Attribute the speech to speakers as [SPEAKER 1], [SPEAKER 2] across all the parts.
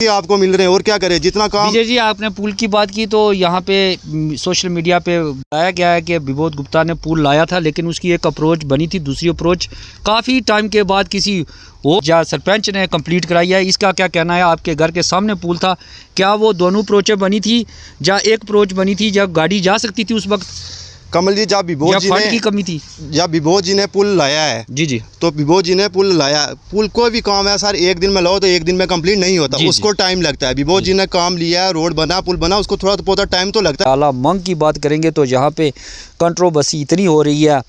[SPEAKER 1] आपको मिल रहे हैं और क्या करें जितना काम।
[SPEAKER 2] विजय जी, आपने पुल की बात की तो यहाँ पे सोशल मीडिया पे बताया गया है कि विबोध गुप्ता ने पुल लाया था, लेकिन उसकी एक अप्रोच बनी थी, दूसरी अप्रोच काफ़ी टाइम के बाद किसी वो या सरपंच ने कंप्लीट कराई है। इसका क्या कहना है? आपके घर के सामने पुल था, क्या वो दोनों अप्रोचें बनी थी या एक अप्रोच बनी थी, जब गाड़ी जा सकती थी उस वक्त?
[SPEAKER 1] कमल जी, जब विबोध जी
[SPEAKER 2] फंड की कमी थी,
[SPEAKER 1] जब विबोध जी ने पुल लाया है
[SPEAKER 2] जी
[SPEAKER 1] तो विबोध जी ने पुल लाया। पुल कोई भी काम है सर, एक दिन में लाओ तो एक दिन में कंप्लीट नहीं होता, उसको टाइम लगता है। विबोध जी ने काम लिया, रोड बना, पुल बना, उसको थोड़ा बहुत टाइम तो लगता है।
[SPEAKER 2] आला मंग की बात करेंगे तो यहाँ पे कंट्रोवर्सी इतनी हो रही है,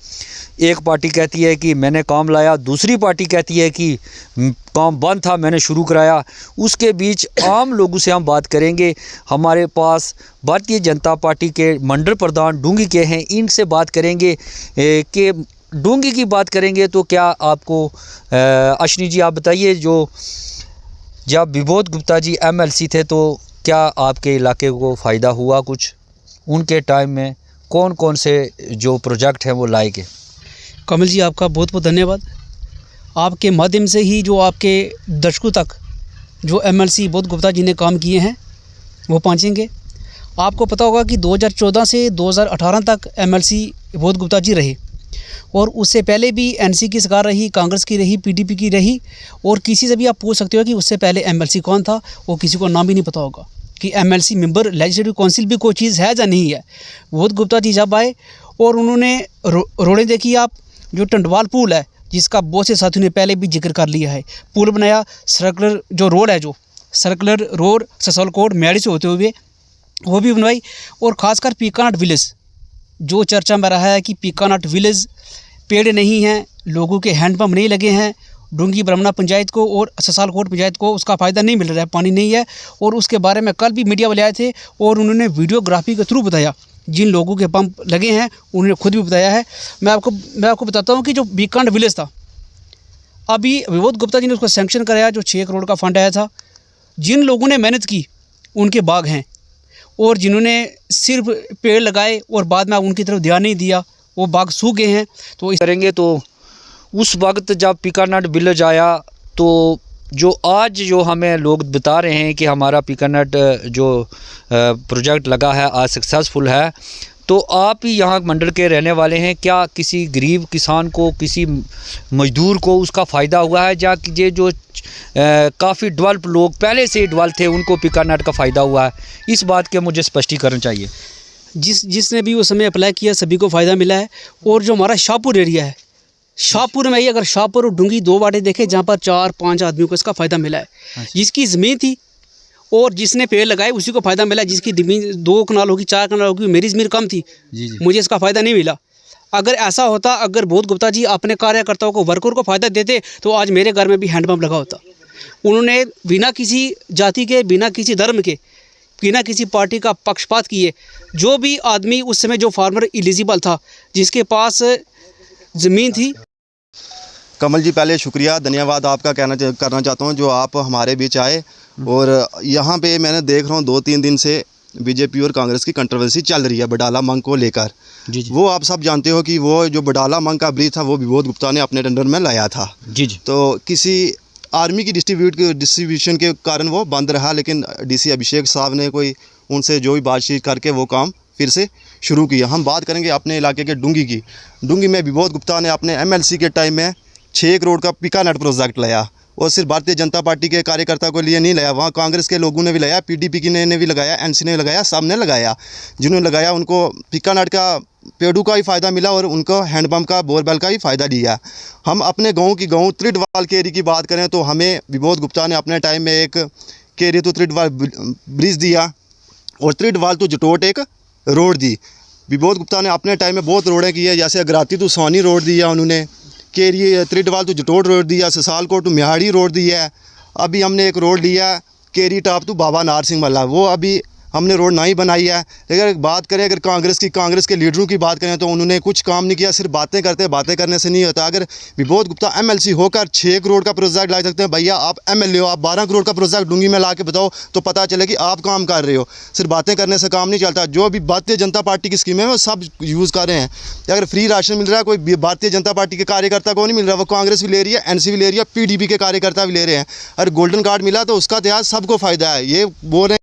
[SPEAKER 2] एक पार्टी कहती है कि मैंने काम लाया, दूसरी पार्टी कहती है कि काम बंद था मैंने शुरू कराया। उसके बीच आम लोगों से हम बात करेंगे। हमारे पास भारतीय जनता पार्टी के मंडल प्रधान डूंगी के हैं, इनसे बात करेंगे कि डूंगी की बात करेंगे तो क्या आपको अश्विनी जी आप बताइए, जो जब विबोध गुप्ता जी MLC थे तो क्या आपके इलाके को फ़ायदा हुआ कुछ? उनके टाइम में कौन कौन से जो प्रोजेक्ट हैं वो लाए गए?
[SPEAKER 3] कमल जी, आपका बहुत बहुत धन्यवाद। आपके माध्यम से ही जो आपके दर्शकों तक जो MLC विबोध गुप्ता जी ने काम किए हैं वो पहुँचेंगे। आपको पता होगा कि 2014 से 2018 तक MLC विबोध गुप्ता जी रहे, और उससे पहले भी NC की सरकार रही, कांग्रेस की रही, PDP की रही, और किसी से भी आप पूछ सकते हो कि उससे पहले MLC कौन था, वो किसी को नाम भी नहीं पता होगा कि MLC मेंबर लेजिस्लेटिव काउंसिल भी कोई चीज़ है या नहीं है। विबोध गुप्ता जी जब आए और उन्होंने रोडें देखी, आप जो टंडवाल पुल है जिसका बहुत से साथियों ने पहले भी जिक्र कर लिया है, पुल बनाया, सर्कुलर जो रोड है, जो सर्कुलर रोड ससौलकोट मेड़ी से होते हुए वो भी बनवाई, और ख़ासकर पीकानाट विलेज जो चर्चा में रहा है कि पीकानाट विलेज पेड़ नहीं हैं, लोगों के हैंडपम्प नहीं लगे हैं, डूंगी ब्रह्मणा पंचायत को और ससालकोट पंचायत को उसका फ़ायदा नहीं मिल रहा है, पानी नहीं है। और उसके बारे में कल भी मीडिया वाले आए थे और उन्होंने वीडियोग्राफी के थ्रू बताया, जिन लोगों के पंप लगे हैं उन्होंने खुद भी बताया है। मैं आपको बताता हूँ कि जो पीकानाट विलेज था, अभी विबोध गुप्ता जी ने उसको सैंक्शन कराया, जो 6 करोड़ का फंड आया था। जिन लोगों ने मेहनत की उनके बाग हैं, और जिन्होंने सिर्फ पेड़ लगाए और बाद में उनकी तरफ ध्यान नहीं दिया, वो बाग सूख गए हैं। तो इस
[SPEAKER 2] करेंगे तो उस वक्त जब पीकानाट विलेज आया तो जो आज जो हमें लोग बता रहे हैं कि हमारा पीकानाट जो प्रोजेक्ट लगा है आज सक्सेसफुल है, तो आप ही यहाँ मंडल के रहने वाले हैं, क्या किसी गरीब किसान को, किसी मजदूर को उसका फ़ायदा हुआ है, या कि ये जो काफ़ी डेवलप लोग पहले से डेवलप थे उनको पीकानाट का फ़ायदा हुआ है? इस बात के मुझे स्पष्टीकरण चाहिए।
[SPEAKER 3] जिसने भी उस समय अप्लाई किया सभी को फ़ायदा मिला है। और जो हमारा शाहपुर एरिया है, शाहपुर में ही अगर शाहपुर और डूंगी 2 वार्डें देखें जहाँ पर 4-5 आदमियों को इसका फ़ायदा मिला है। जिसकी ज़मीन थी और जिसने पेड़ लगाए उसी को फ़ायदा मिला। जिसकी ज़मीन 2 कनाल होगी, 4 कनाल होगी, मेरी ज़मीन कम थी, मुझे इसका फ़ायदा नहीं मिला। अगर ऐसा होता, अगर विबोध गुप्ता जी अपने कार्यकर्ताओं को, वर्कर को फ़ायदा देते तो आज मेरे घर में भी हैंडपम्प लगा होता। उन्होंने बिना किसी जाति के, बिना किसी धर्म के, बिना किसी पार्टी का पक्षपात किए, जो भी आदमी उस समय जो फार्मर एलिजिबल था, जिसके पास ज़मीन थी।
[SPEAKER 1] कमल जी, पहले शुक्रिया, धन्यवाद आपका करना चाहता हूँ जो आप हमारे बीच आए। और यहाँ पे मैंने देख रहा हूँ 2-3 दिन से बीजेपी और कांग्रेस की कंट्रोवर्सी चल रही है बडाला मंग को लेकर। वो आप सब जानते हो कि वो जो बडाला मंग का ब्रिज था वो विबोध गुप्ता ने अपने टेंडर में लाया था। तो किसी आर्मी की डिस्ट्रीब्यूशन के कारण वो बंद रहा, लेकिन DC अभिषेक साहब ने कोई उनसे जो भी बातचीत करके वो काम फिर से शुरू किया। हम बात करेंगे अपने इलाके के डूंगी की। डूंगी में विबोध गुप्ता ने अपने MLC के टाइम में 6 करोड़ का पीकानाट प्रोजेक्ट लाया, और सिर्फ भारतीय जनता पार्टी के कार्यकर्ता को लिए नहीं लाया, वहाँ कांग्रेस के लोगों ने भी लगाया, PDP की ने भी लगाया, NC ने लगाया, सब ने लगाया। जिन्होंने लगाया उनको पीकानाट का पेड़ों का भी फ़ायदा मिला और उनको हैंडपम्प का, बोरवेल का भी फ़ायदा दिया। हम अपने गाँव त्रिडवाल केरी की बात करें तो हमें विबोध गुप्ता ने अपने टाइम में एक केरी तो त्रिडवाल ब्रिज दिया और त्रिडवाल तो जटोट एक रोड दी। विबोध गुप्ता ने अपने टाइम में बहुत रोडें की है, जैसे अगराती तो सोनी रोड दिया उन्होंने, केरी त्रिडवाल तो जटोट रोड दिया, ससालकोट तो मिहाड़ी रोड दिया है। अभी हमने एक रोड लिया केरी टाप तो बाबा नार सिंह मल्ला, वो अभी हमने रोड ना ही बनाई है। अगर बात करें अगर कांग्रेस के लीडरों की बात करें तो उन्होंने कुछ काम नहीं किया, सिर्फ बातें करते हैं। बातें करने से नहीं होता। अगर विबोध गुप्ता एमएलसी होकर 6 करोड़ का प्रोजेक्ट ला सकते हैं, भैया आप एमएलए हो, आप 12 करोड़ का प्रोजेक्ट डूंगी में ला के बताओ तो पता चले कि आप काम कर रहे हो। सिर्फ बातें करने से काम नहीं चलता। जो भी भारतीय जनता पार्टी की स्कीमें हैं वो सब यूज़ कर रहे हैं। अगर फ्री राशन मिल रहा है, कोई भारतीय जनता पार्टी के कार्यकर्ता को नहीं मिल रहा, वो कांग्रेस भी ले रही है, एनसीपी ले रही है, पीडीपी के कार्यकर्ता भी ले रहे हैं। अगर गोल्डन कार्ड मिला तो उसका इतिहास सबको फ़ायदा है। ये बोल रहे हैं